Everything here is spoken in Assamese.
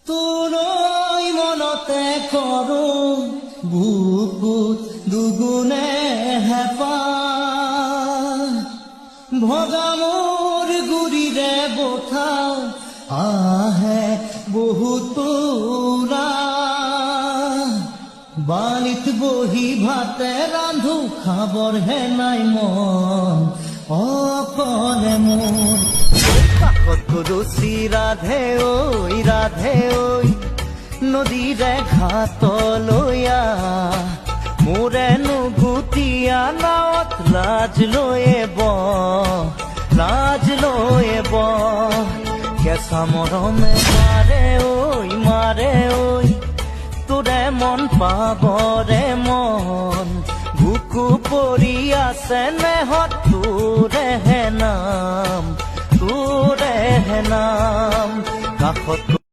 তোৰৈ মনতে কৰোঁ বুকুত দুগুণে হেঁপাহ ভগা মোৰ গুৰিৰে বঠাও আহে বহুত পুৰা বালিত বহি ভাতে ৰান্ধো খাবৰহে নাই মন অকলে মোৰ কাষত গৰুচি ৰাধে ঐ নদীৰে ঘাটলৈ মোৰে নুগুতীয়া নাৱত লাজ লৈয়ে কেঁচা মৰমে মাৰে ঐ তোৰে মন পাবৰে মন বুকু পৰি আছে নেহত তোৰেহে নাম কাষত